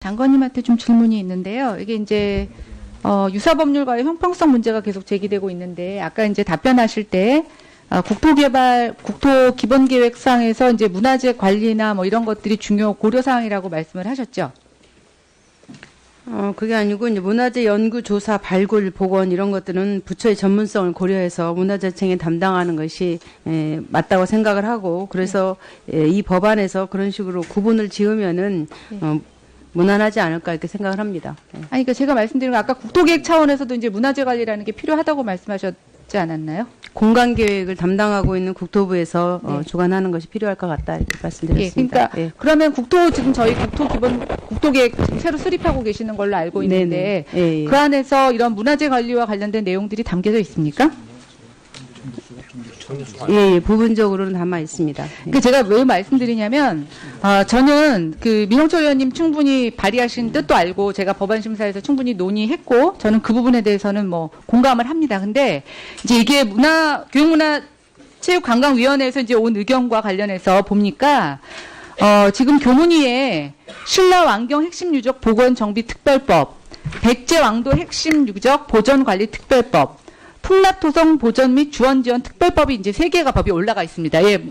장관님한테 좀 질문이 있는데요. 이게 이제 유사법률과의 형평성 문제가 계속 제기되고 있는데 아까 이제 답변하실 때 국토기본계획상에서 이제 문화재 관리나 뭐 이런 것들이 중요 고려사항이라고 말씀을 하셨죠. 그게 아니고 이제 문화재 연구, 조사, 발굴, 복원 이런 것들은 부처의 전문성을 고려해서 문화재청이 담당하는 것이 맞다고 생각을 하고 그래서 이 법안에서 그런 식으로 구분을 지으면은 무난하지 않을까 이렇게 생각을 합니다. 아니, 그러니까 제가 말씀드린 건 아까 국토계획 차원에서도 이제 문화재 관리라는 게 필요하다고 말씀하셨지 않았나요? 공간 계획을 담당하고 있는 국토부에서 네. 주관하는 것이 필요할 것 같다 이렇게 말씀드렸습니다. 예, 그러니까 그러면 지금 저희 국토계획 지금 새로 수립하고 계시는 걸로 알고 있는데 예. 그 안에서 이런 문화재 관리와 관련된 내용들이 담겨져 있습니까? 예, 부분적으로는 담아 있습니다. 그 제가 왜 말씀드리냐면 저는 그 민홍철 의원님 충분히 발의하신 뜻도 알고 제가 법안심사에서 충분히 논의했고 저는 그 부분에 대해서는 뭐 공감을 합니다. 근데 이제 이게 교육문화체육관광위원회에서 이제 온 의견과 관련해서 보니까 지금 교문위에 신라왕경 핵심 유적 복원 정비 특별법, 백제왕도 핵심 유적 보존 관리 특별법, 풍납토성 보전 및 주원지원 특별법이 이제 3개가 법이 올라가 있습니다. 예,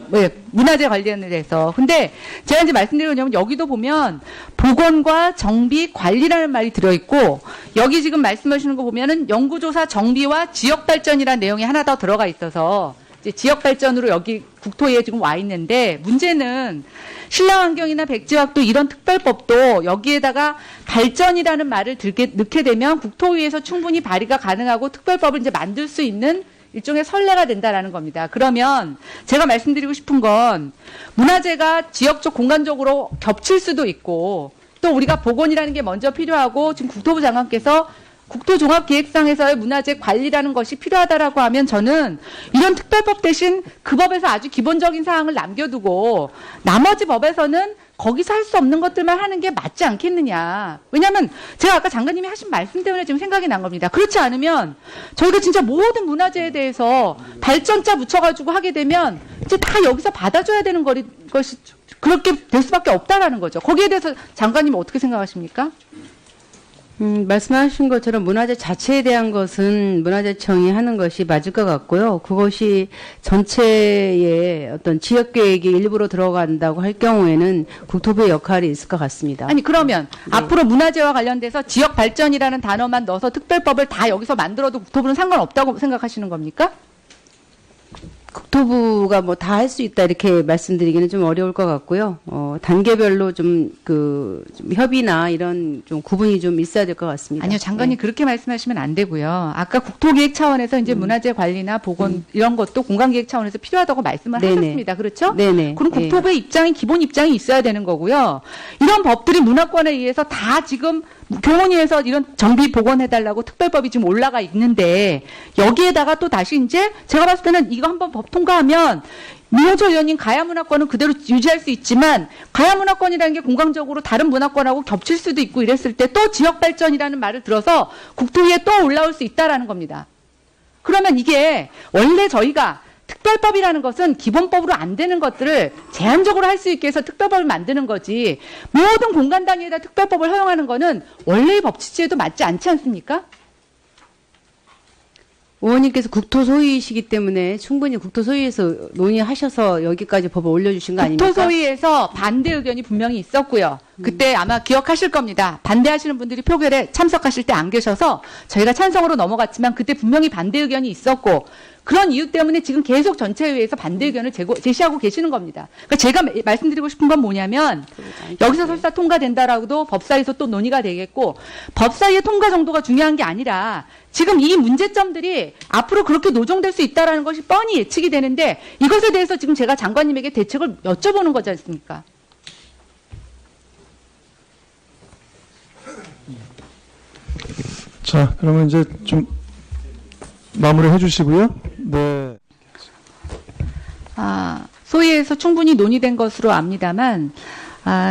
문화재 관련에 대해서. 근데 제가 이제 말씀드리려면 여기도 보면 복원과 정비 관리라는 말이 들어있고 여기 지금 말씀하시는 거 보면은 연구조사 정비와 지역발전이라는 내용이 하나 더 들어가 있어서 이제 지역발전으로 여기 국토위에 지금 와 있는데 문제는 신라환경이나 백제학도 이런 특별법도 여기에다가 발전이라는 말을 넣게 되면 국토위에서 충분히 발의가 가능하고 특별법을 이제 만들 수 있는 일종의 선례가 된다라는 겁니다. 그러면 제가 말씀드리고 싶은 건 문화재가 지역적 공간적으로 겹칠 수도 있고 또 우리가 복원이라는 게 먼저 필요하고 지금 국토부 장관께서 국토종합기획상에서의 문화재 관리라는 것이 필요하다라고 하면 저는 이런 특별법 대신 그 법에서 아주 기본적인 사항을 남겨두고 나머지 법에서는 거기서 할 수 없는 것들만 하는 게 맞지 않겠느냐. 왜냐하면 제가 아까 장관님이 하신 말씀 때문에 지금 생각이 난 겁니다. 그렇지 않으면 저희가 진짜 모든 문화재에 대해서 발전자 붙여가지고 하게 되면 이제 다 여기서 받아줘야 되는 것이 그렇게 될 수밖에 없다라는 거죠. 거기에 대해서 장관님은 어떻게 생각하십니까? 말씀하신 것처럼 문화재 자체에 대한 것은 문화재청이 하는 것이 맞을 것 같고요. 그것이 전체의 어떤 지역계획이 일부러 들어간다고 할 경우에는 국토부의 역할이 있을 것 같습니다. 아니 그러면 앞으로 문화재와 관련돼서 지역발전이라는 단어만 넣어서 특별법을 다 여기서 만들어도 국토부는 상관없다고 생각하시는 겁니까? 국토부가 뭐 다 할 수 있다 이렇게 말씀드리기는 좀 어려울 것 같고요. 단계별로 좀 협의나 이런 좀 구분이 좀 있어야 될 것 같습니다. 아니요, 장관님 그렇게 말씀하시면 안 되고요. 아까 국토기획 차원에서 이제 문화재 관리나 복원 이런 것도 공간기획 차원에서 필요하다고 말씀을 하셨습니다. 그렇죠? 네네. 그럼 국토부의 기본 입장이 있어야 되는 거고요. 이런 법들이 문화권에 의해서 다 지금 교문위에서 이런 정비 복원해달라고 특별법이 지금 올라가 있는데 여기에다가 또 다시 이제 제가 봤을 때는 이거 한번 법 통과하면 민홍철 의원님 가야문화권은 그대로 유지할 수 있지만 가야문화권이라는 게 공간적으로 다른 문화권하고 겹칠 수도 있고 이랬을 때 또 지역발전이라는 말을 들어서 국토위에 또 올라올 수 있다라는 겁니다. 그러면 이게 원래 저희가 특별법이라는 것은 기본법으로 안 되는 것들을 제한적으로 할 수 있게 해서 특별법을 만드는 거지 모든 공간 단위에다 특별법을 허용하는 거는 원래의 법 취지에도 맞지 않지 않습니까? 의원님께서 국토소위이시기 때문에 충분히 국토소위에서 논의하셔서 여기까지 법을 올려주신 거 아닙니까? 국토소위에서 반대 의견이 분명히 있었고요. 그때 아마 기억하실 겁니다. 반대하시는 분들이 표결에 참석하실 때 안 계셔서 저희가 찬성으로 넘어갔지만 그때 분명히 반대 의견이 있었고 그런 이유 때문에 지금 계속 전체회의에서 반대 의견을 제시하고 계시는 겁니다. 그러니까 제가 말씀드리고 싶은 건 뭐냐면 여기서 설사 통과된다라고도 법사위에서 또 논의가 되겠고 법사위의 통과 정도가 중요한 게 아니라 지금 이 문제점들이 앞으로 그렇게 노정될 수 있다는 것이 뻔히 예측이 되는데 이것에 대해서 지금 제가 장관님에게 대책을 여쭤보는 거지 않습니까? 자, 그러면 이제 좀 마무리해 주시고요. 네. 소위에서 충분히 논의된 것으로 압니다만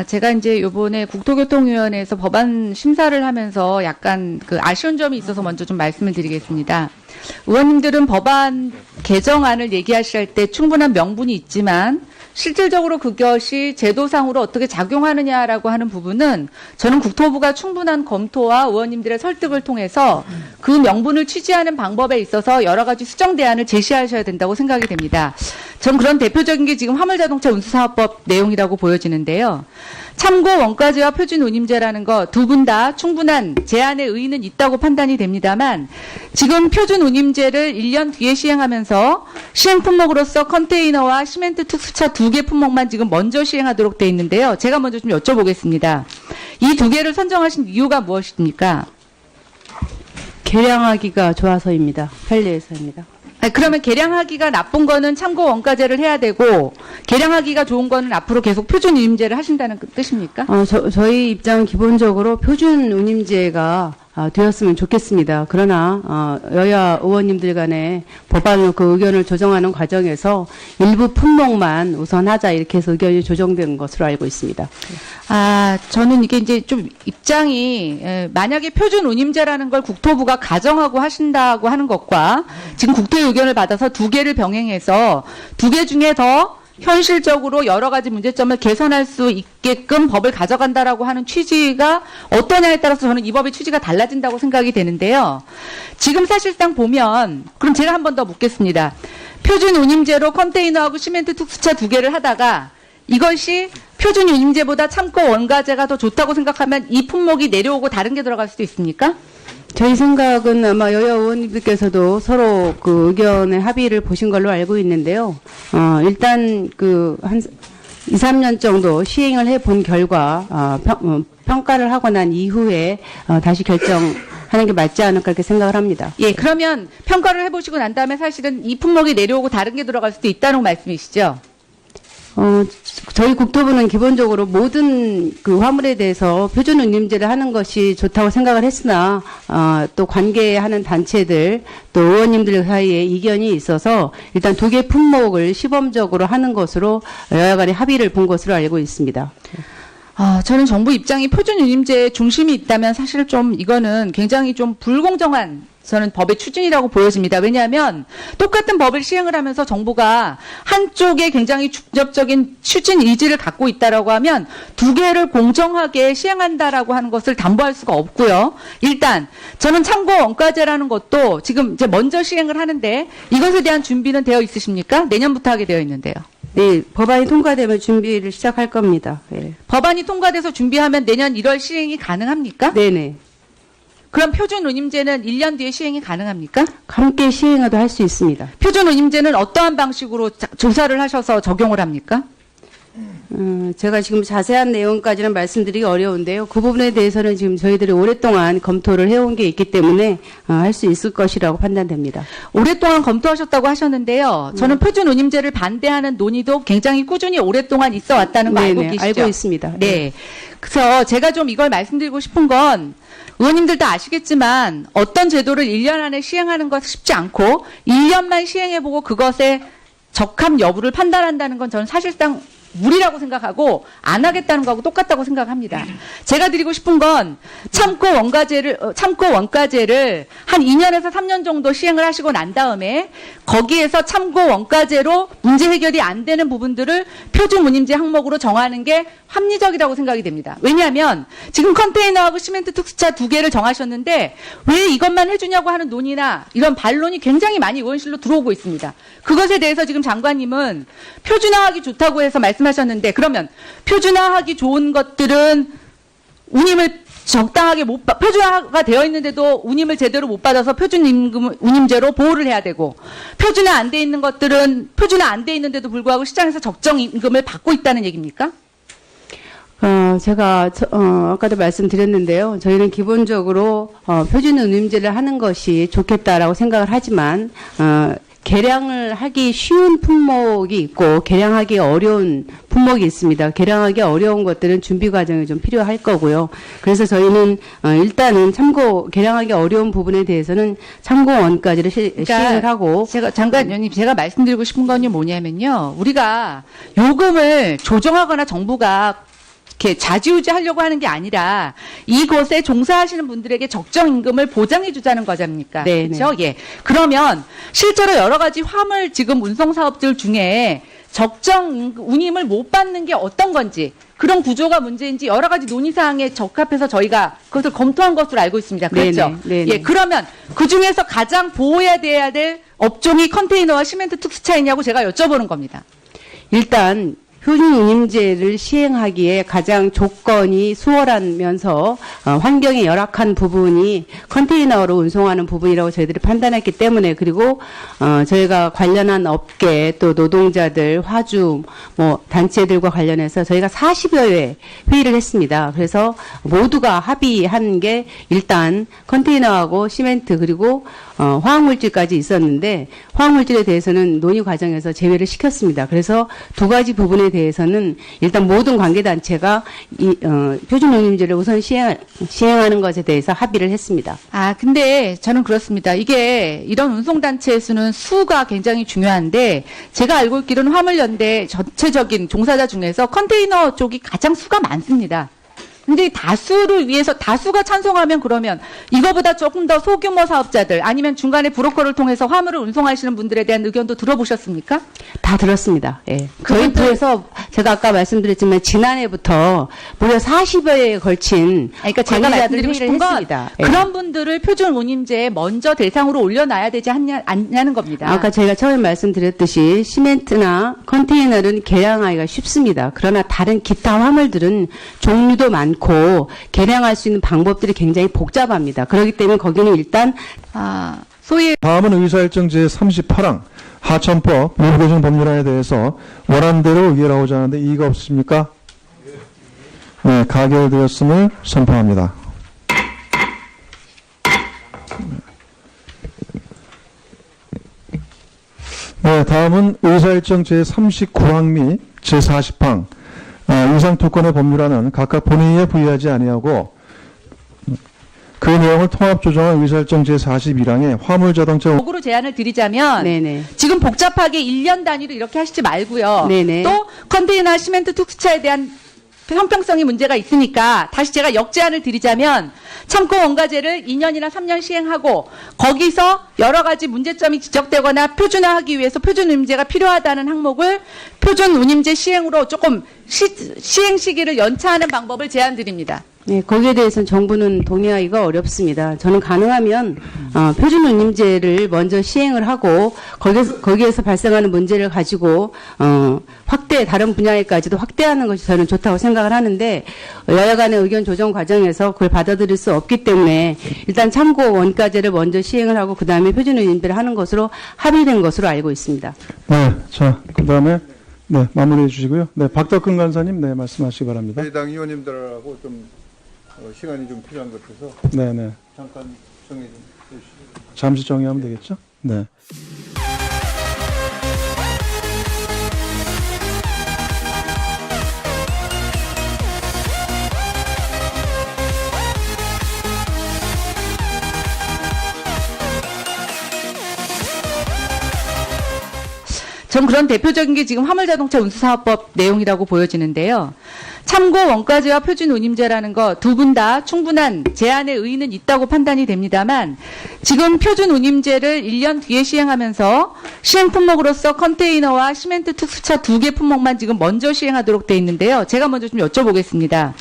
제가 이제 요번에 국토교통위원회에서 법안 심사를 하면서 약간 그 아쉬운 점이 있어서 먼저 좀 말씀을 드리겠습니다. 의원님들은 법안 개정안을 얘기하실 때 충분한 명분이 있지만 실질적으로 그것이 제도상으로 어떻게 작용하느냐라고 하는 부분은 저는 국토부가 충분한 검토와 의원님들의 설득을 통해서 그 명분을 취지하는 방법에 있어서 여러 가지 수정 대안을 제시하셔야 된다고 생각이 됩니다. 전 그런 대표적인 게 지금 화물자동차 운수사업법 내용이라고 보여지는데요. 참고 원가제와 표준 운임제라는 거 두 분 다 충분한 제안의 의의는 있다고 판단이 됩니다만 지금 표준 운임제를 1년 뒤에 시행하면서 시행 품목으로서 컨테이너와 시멘트 특수차 2개 품목만 지금 먼저 시행하도록 돼 있는데요. 제가 먼저 좀 여쭤보겠습니다. 이 2개를 선정하신 이유가 무엇입니까? 개량하기가 좋아서입니다. 편리해서입니다. 그러면 개량하기가 나쁜 거는 참고 원가제를 해야 되고 개량하기가 좋은 거는 앞으로 계속 표준 운임제를 하신다는 뜻입니까? 저희 입장은 기본적으로 표준 운임제가 되었으면 좋겠습니다. 그러나 여야 의원님들 간에 법안을 그 의견을 조정하는 과정에서 일부 품목만 우선 하자 이렇게 해서 의견이 조정된 것으로 알고 있습니다. 저는 이게 이제 좀 입장이 만약에 표준 운임제라는 걸 국토부가 가정하고 하신다고 하는 것과 지금 국토의 의견을 받아서 2개를 병행해서 2개 중에 더 현실적으로 여러 가지 문제점을 개선할 수 있게끔 법을 가져간다라고 하는 취지가 어떠냐에 따라서 저는 이 법의 취지가 달라진다고 생각이 되는데요. 지금 사실상 보면 그럼 제가 한 번 더 묻겠습니다. 표준 운임제로 컨테이너하고 시멘트 특수차 2개를 하다가 이것이 표준 운임제보다 참고 원가제가 더 좋다고 생각하면 이 품목이 내려오고 다른 게 들어갈 수도 있습니까? 저희 생각은 아마 여야 의원님들께서도 서로 그 의견의 합의를 보신 걸로 알고 있는데요. 일단 한 2, 3년 정도 시행을 해본 결과 평가를 하고 난 이후에 다시 결정하는 게 맞지 않을까 그렇게 생각을 합니다. 예, 그러면 평가를 해보시고 난 다음에 사실은 이 품목이 내려오고 다른 게 들어갈 수도 있다는 말씀이시죠? 저희 국토부는 기본적으로 모든 그 화물에 대해서 표준 운임제를 하는 것이 좋다고 생각을 했으나 또 관계하는 단체들 또 의원님들 사이에 이견이 있어서 일단 2개 품목을 시범적으로 하는 것으로 여야 간에 합의를 본 것으로 알고 있습니다. 저는 정부 입장이 표준 운임제에 중심이 있다면 사실 좀 이거는 굉장히 좀 불공정한 저는 법의 추진이라고 보여집니다. 왜냐하면 똑같은 법을 시행을 하면서 정부가 한쪽에 굉장히 중접적인 추진 의지를 갖고 있다라고 하면 2개를 공정하게 시행한다라고 하는 것을 담보할 수가 없고요. 일단 저는 참고 원가제라는 것도 지금 이제 먼저 시행을 하는데 이것에 대한 준비는 되어 있으십니까? 내년부터 하게 되어 있는데요. 네, 법안이 통과되면 준비를 시작할 겁니다. 네. 법안이 통과돼서 준비하면 내년 1월 시행이 가능합니까? 네네. 그럼 표준 운임제는 1년 뒤에 시행이 가능합니까? 함께 시행해도 할 수 있습니다. 표준 운임제는 어떠한 방식으로 조사를 하셔서 적용을 합니까? 제가 지금 자세한 내용까지는 말씀드리기 어려운데요. 그 부분에 대해서는 지금 저희들이 오랫동안 검토를 해온 게 있기 때문에 할 수 있을 것이라고 판단됩니다. 오랫동안 검토하셨다고 하셨는데요. 저는 표준 운임제를 반대하는 논의도 굉장히 꾸준히 오랫동안 있어 왔다는 거 알고 계시죠? 알고 있습니다. 네. 그래서 제가 좀 이걸 말씀드리고 싶은 건 의원님들도 아시겠지만 어떤 제도를 1년 안에 시행하는 것 쉽지 않고 1년만 시행해보고 그것의 적합 여부를 판단한다는 건 저는 사실상 무리라고 생각하고 안 하겠다는 거하고 똑같다고 생각합니다. 제가 드리고 싶은 건 참고 원가제를 한 2년에서 3년 정도 시행을 하시고 난 다음에 거기에서 참고 원가제로 문제 해결이 안 되는 부분들을 표준 운임제 항목으로 정하는 게 합리적이라고 생각이 됩니다. 왜냐하면 지금 컨테이너하고 시멘트 특수차 2개를 정하셨는데 왜 이것만 해주냐고 하는 논의나 이런 반론이 굉장히 많이 의원실로 들어오고 있습니다. 그것에 대해서 지금 장관님은 표준화하기 좋다고 해서 말씀하셨는데 그러면 표준화하기 좋은 것들은 운임을 적당하게 표준화가 되어 있는데도 운임을 제대로 못 받아서 표준 운임제로 보호를 해야 되고 표준화 안 돼 있는 것들은 표준화 안 돼 있는데도 불구하고 시장에서 적정 임금을 받고 있다는 얘기입니까? 제가 아까도 말씀드렸는데요. 저희는 기본적으로 표준 운임제를 하는 것이 좋겠다라고 생각을 하지만 개량을 하기 쉬운 품목이 있고 개량하기 어려운 품목이 있습니다. 개량하기 어려운 것들은 준비 과정이 좀 필요할 거고요. 그래서 저희는 일단은 개량하기 어려운 부분에 대해서는 참고 원가제를 시행을 하고 장관님 제가 말씀드리고 싶은 건 뭐냐면요. 우리가 요금을 조정하거나 정부가 이렇게 좌지우지하려고 하는 게 아니라 이곳에 종사하시는 분들에게 적정 임금을 보장해 주자는 거잖습니까? 네, 그렇죠? 예. 그러면 실제로 여러 가지 화물 지금 운송 사업들 중에 적정 운임을 못 받는 게 어떤 건지 그런 구조가 문제인지 여러 가지 논의 사항에 적합해서 저희가 그것을 검토한 것으로 알고 있습니다. 그렇죠? 네네, 네네. 예. 그러면 그 중에서 가장 보호해야 돼야 될 업종이 컨테이너와 시멘트 특수차이냐고 제가 여쭤보는 겁니다. 일단 표준 운임제를 시행하기에 가장 조건이 수월하면서 환경에 열악한 부분이 컨테이너로 운송하는 부분이라고 저희들이 판단했기 때문에 그리고 저희가 관련한 업계 또 노동자들 화주 뭐 단체들과 관련해서 저희가 40여 회 회의를 했습니다. 그래서 모두가 합의한 게 일단 컨테이너하고 시멘트 그리고 화학물질까지 있었는데 화학물질에 대해서는 논의 과정에서 제외를 시켰습니다. 그래서 두 가지 부분에 대해서는 일단 모든 관계단체가 표준 운임제를 우선 시행하는 것에 대해서 합의를 했습니다. 아, 근데 저는 그렇습니다. 이게 이런 운송단체에서는 수가 굉장히 중요한데 제가 알고 있기로는 화물연대 전체적인 종사자 중에서 컨테이너 쪽이 가장 수가 많습니다. 근데 다수를 위해서 다수가 찬성하면 그러면 이거보다 조금 더 소규모 사업자들 아니면 중간에 브로커를 통해서 화물을 운송하시는 분들에 대한 의견도 들어보셨습니까? 다 들었습니다. 예. 저희 그분들- 부에서 제가 아까 말씀드렸지만 지난해부터 무려 40여회에 걸친 그러니까 제가 관계자들 말씀드리고 회의를 싶은 건 했습니다. 예. 그런 분들을 표준 운임제에 먼저 대상으로 올려놔야 되지 않냐는 겁니다. 아까 저희가 처음에 말씀드렸듯이 시멘트나 컨테이너는 개량하기가 쉽습니다. 그러나 다른 기타 화물들은 종류도 많고 개량할 수 있는 방법들이 굉장히 복잡합니다. 그렇기 때문에 거기는 일단 소위 다음은 의사일정 제38항 하천법 무교정 법률안에 대해서 원안대로 의결하고자 하는데 이의가 없으십니까? 네, 가결되었음을 선포합니다. 네, 다음은 의사일정 제39항 및 제40항 이상토건의 법률안은 각각 본회의에 부의하지 아니하고 그 내용을 통합 조정한 의사일정 제41항의 화물자동차 적으로 제안을 드리자면 네네. 지금 복잡하게 1년 단위로 이렇게 하시지 말고요. 네네. 또 컨테이너 시멘트 특수차에 대한 형평성이 문제가 있으니까 다시 제가 역제안을 드리자면 참고 원가제를 2년이나 3년 시행하고 거기서 여러 가지 문제점이 지적되거나 표준화하기 위해서 표준 운임제가 필요하다는 항목을 표준 운임제 시행으로 조금 시행 시기를 연차하는 방법을 제안드립니다. 네, 거기에 대해서는 정부는 동의하기가 어렵습니다. 저는 가능하면 표준 운임제를 먼저 시행을 하고 거기에서 발생하는 문제를 가지고 다른 분야에까지도 확대하는 것이 저는 좋다고 생각을 하는데 여야 간의 의견 조정 과정에서 그걸 받아들일 수 없기 때문에 일단 참고 원가제를 먼저 시행을 하고 그 다음에 표준 운임제를 하는 것으로 합의된 것으로 알고 있습니다. 네, 자, 그 다음에 네, 마무리해 주시고요. 네, 박덕근 간사님, 네, 말씀하시기 바랍니다. 저희 당 의원님들하고 좀 시간이 좀 필요한 것 같아서 네, 네. 잠깐 정리 좀 해주시죠. 잠시 정리하면 되겠죠? 네. 전 그런 대표적인 게 지금 화물자동차 운수사업법 내용이라고 보여지는데요. 참고 원가제와 표준 운임제라는 거 두 분 다 충분한 제안의 의의는 있다고 판단이 됩니다만 지금 표준 운임제를 1년 뒤에 시행하면서 시행 품목으로서 컨테이너와 시멘트 특수차 2개 품목만 지금 먼저 시행하도록 돼 있는데요. 제가 먼저 좀 여쭤보겠습니다.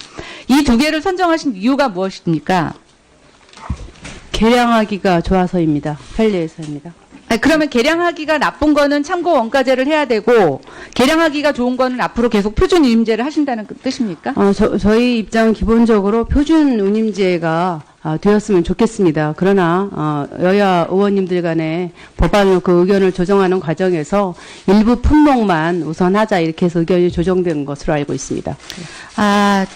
이 2개를 선정하신 이유가 무엇입니까? 개량하기가 좋아서입니다. 편리해서입니다. 그러면 개량하기가 나쁜 거는 참고 원가제를 해야 되고 개량하기가 좋은 거는 앞으로 계속 표준 운임제를 하신다는 뜻입니까? 저희 입장은 기본적으로 표준 운임제가 되었으면 좋겠습니다. 그러나 여야 의원님들 간에 법안으로 그 의견을 조정하는 과정에서 일부 품목만 우선 하자 이렇게 해서 의견이 조정된 것으로 알고 있습니다.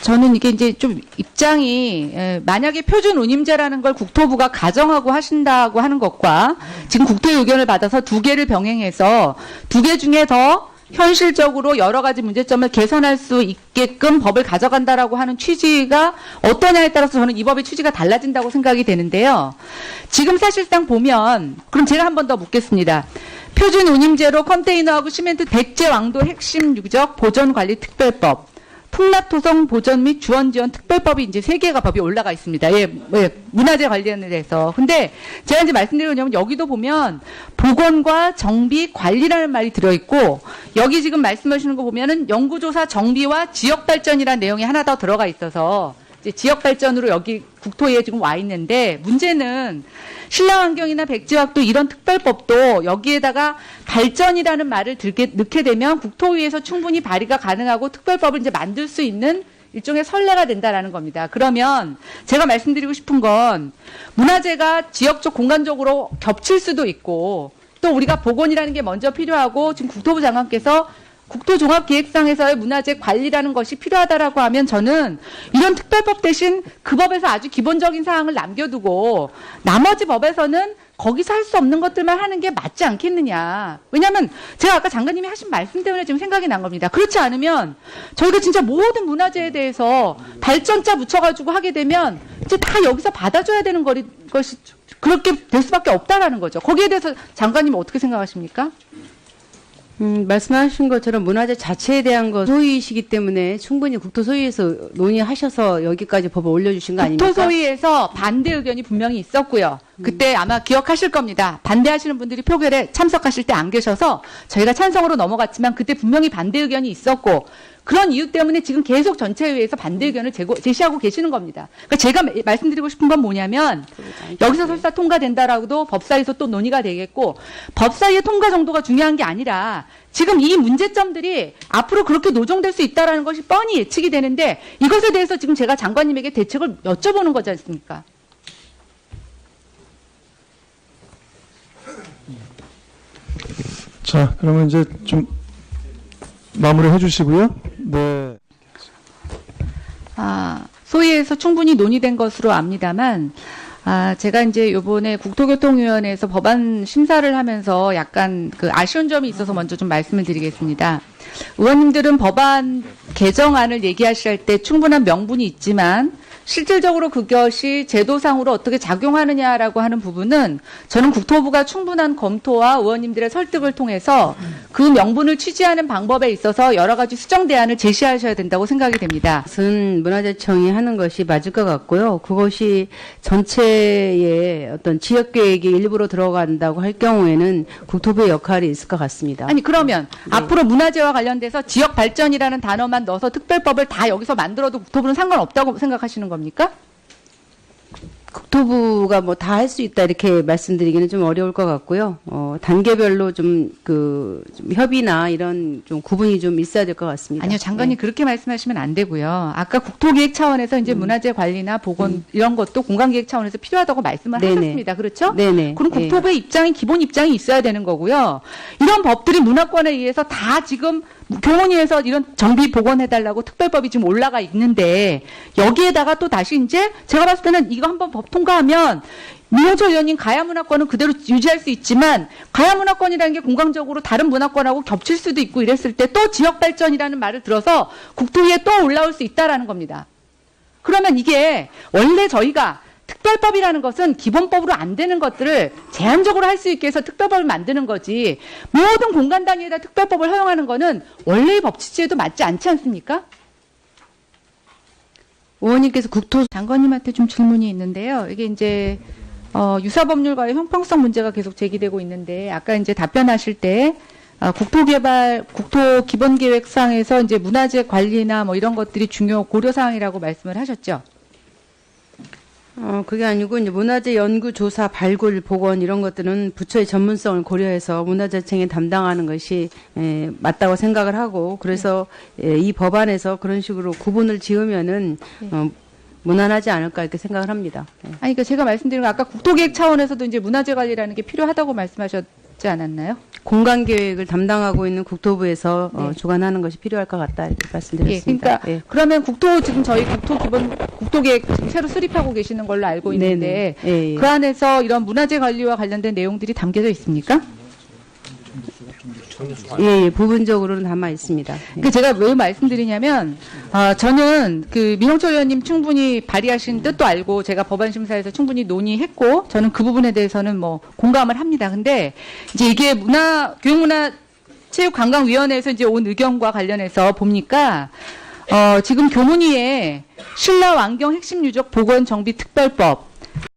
저는 이게 이제 좀 입장이 만약에 표준 운임제라는 걸 국토부가 가정하고 하신다고 하는 것과 지금 국토의 의견을 받아서 2개를 병행해서 2개 중에 더 현실적으로 여러 가지 문제점을 개선할 수 있게끔 법을 가져간다라고 하는 취지가 어떠냐에 따라서 저는 이 법의 취지가 달라진다고 생각이 되는데요. 지금 사실상 보면 그럼 제가 한 번 더 묻겠습니다. 표준 운임제로 컨테이너하고 시멘트 백제 왕도 핵심 유적 보존 관리 특별법 풍납토성 보전 및 주원지원 특별법이 이제 3개가 법이 올라가 있습니다. 문화재 관련해서. 근데 제가 이제 말씀드리려면 여기도 보면 보건과 정비 관리라는 말이 들어있고 여기 지금 말씀하시는 거 보면은 연구조사 정비와 지역발전이라는 내용이 하나 더 들어가 있어서 이제 지역발전으로 여기 국토위에 지금 와 있는데 문제는 신라환경이나 백지학도 이런 특별법도 여기에다가 발전이라는 말을 넣게 되면 국토위에서 충분히 발의가 가능하고 특별법을 이제 만들 수 있는 일종의 선례가 된다라는 겁니다. 그러면 제가 말씀드리고 싶은 건 문화재가 지역적 공간적으로 겹칠 수도 있고 또 우리가 복원이라는 게 먼저 필요하고 지금 국토부 장관께서 국토종합기획상에서의 문화재 관리라는 것이 필요하다라고 하면 저는 이런 특별법 대신 그 법에서 아주 기본적인 사항을 남겨두고 나머지 법에서는 거기서 할 수 없는 것들만 하는 게 맞지 않겠느냐. 왜냐하면 제가 아까 장관님이 하신 말씀 때문에 지금 생각이 난 겁니다. 그렇지 않으면 저희가 진짜 모든 문화재에 대해서 발전자 붙여가지고 하게 되면 이제 다 여기서 받아줘야 되는 것이 그렇게 될 수밖에 없다라는 거죠. 거기에 대해서 장관님은 어떻게 생각하십니까? 말씀하신 것처럼 문화재 자체에 대한 것 소유이시기 때문에 충분히 국토소유에서 논의하셔서 여기까지 법을 올려주신 거 아닙니까? 국토소위에서 반대 의견이 분명히 있었고요. 그때 아마 기억하실 겁니다. 반대하시는 분들이 표결에 참석하실 때 안 계셔서 저희가 찬성으로 넘어갔지만 그때 분명히 반대 의견이 있었고 그런 이유 때문에 지금 계속 전체회의에서 반대 의견을 제시하고 계시는 겁니다. 그러니까 제가 말씀드리고 싶은 건 뭐냐면 여기서 설사 통과된다라고도 법사위에서 또 논의가 되겠고 법사위의 통과 정도가 중요한 게 아니라 지금 이 문제점들이 앞으로 그렇게 노정될 수 있다는 것이 뻔히 예측이 되는데 이것에 대해서 지금 제가 장관님에게 대책을 여쭤보는 거지 않습니까? 자, 그러면 이제 좀 마무리해 주시고요. 네. 소위에서 충분히 논의된 것으로 압니다만, 제가 이제 요번에 국토교통위원회에서 법안 심사를 하면서 약간 그 아쉬운 점이 있어서 먼저 좀 말씀을 드리겠습니다. 의원님들은 법안 개정안을 얘기하실 때 충분한 명분이 있지만, 실질적으로 그것이 제도상으로 어떻게 작용하느냐라고 하는 부분은 저는 국토부가 충분한 검토와 의원님들의 설득을 통해서 그 명분을 취지하는 방법에 있어서 여러 가지 수정 대안을 제시하셔야 된다고 생각이 됩니다. 그것은 문화재청이 하는 것이 맞을 것 같고요. 그것이 전체의 어떤 지역 계획이 일부러 들어간다고 할 경우에는 국토부의 역할이 있을 것 같습니다. 아니 그러면 앞으로 문화재와 관련돼서 지역 발전이라는 단어만 넣어서 특별법을 다 여기서 만들어도 국토부는 상관없다고 생각하시는 겁니까? 국토부가 뭐 다 할 수 있다 이렇게 말씀드리기는 좀 어려울 것 같고요. 단계별로 좀 협의나 이런 좀 구분이 좀 있어야 될 것 같습니다. 아니요, 장관님 그렇게 말씀하시면 안 되고요. 아까 국토기획 차원에서 이제 문화재 관리나 보건 이런 것도 공간기획 차원에서 필요하다고 말씀을 네네. 하셨습니다. 그렇죠? 네네. 그럼 국토부의 입장이 기본 입장이 있어야 되는 거고요. 이런 법들이 문화권에 의해서 다 지금 교문위에서 이런 정비 복원해달라고 특별법이 지금 올라가 있는데 여기에다가 또 다시 이제 제가 봤을 때는 이거 한번 법 통과하면 민영철 의원님 가야문화권은 그대로 유지할 수 있지만 가야문화권이라는 게 공간적으로 다른 문화권하고 겹칠 수도 있고 이랬을 때 또 지역발전이라는 말을 들어서 국토위에 또 올라올 수 있다라는 겁니다. 그러면 이게 원래 저희가 특별법이라는 것은 기본법으로 안 되는 것들을 제한적으로 할 수 있게 해서 특별법을 만드는 거지 모든 공간 단위에다 특별법을 허용하는 거는 원래의 법 취지에도 맞지 않지 않습니까? 의원님께서 장관님한테 좀 질문이 있는데요. 이게 이제 유사법률과의 형평성 문제가 계속 제기되고 있는데 아까 이제 답변하실 때 국토기본계획상에서 이제 문화재 관리나 뭐 이런 것들이 중요 고려사항이라고 말씀을 하셨죠. 그게 아니고 이제 문화재 연구, 조사, 발굴, 복원 이런 것들은 부처의 전문성을 고려해서 문화재청이 담당하는 것이 맞다고 생각을 하고 그래서 이 법안에서 그런 식으로 구분을 지으면은 무난하지 않을까 이렇게 생각을 합니다. 아니 그러니까 제가 말씀드린 건 아까 국토계획 차원에서도 이제 문화재 관리라는 게 필요하다고 말씀하셨지 않았나요? 공간 계획을 담당하고 있는 국토부에서 네. 주관하는 것이 필요할 것 같다 이렇게 말씀드렸습니다. 예, 그러니까 그러면 지금 저희 국토계획 지금 새로 수립하고 계시는 걸로 알고 있는데 네네. 예. 그 안에서 이런 문화재 관리와 관련된 내용들이 담겨져 있습니까? 예, 부분적으로는 담아 있습니다. 그 제가 왜 말씀드리냐면 저는 그 민영철 의원님 충분히 발의하신 뜻도 알고 제가 법안 심사에서 충분히 논의했고 저는 그 부분에 대해서는 뭐 공감을 합니다. 근데 이제 이게 교육문화체육관광위원회에서 이제 온 의견과 관련해서 보니까 지금 교문위에 신라 왕경 핵심 유적 복원 정비 특별법,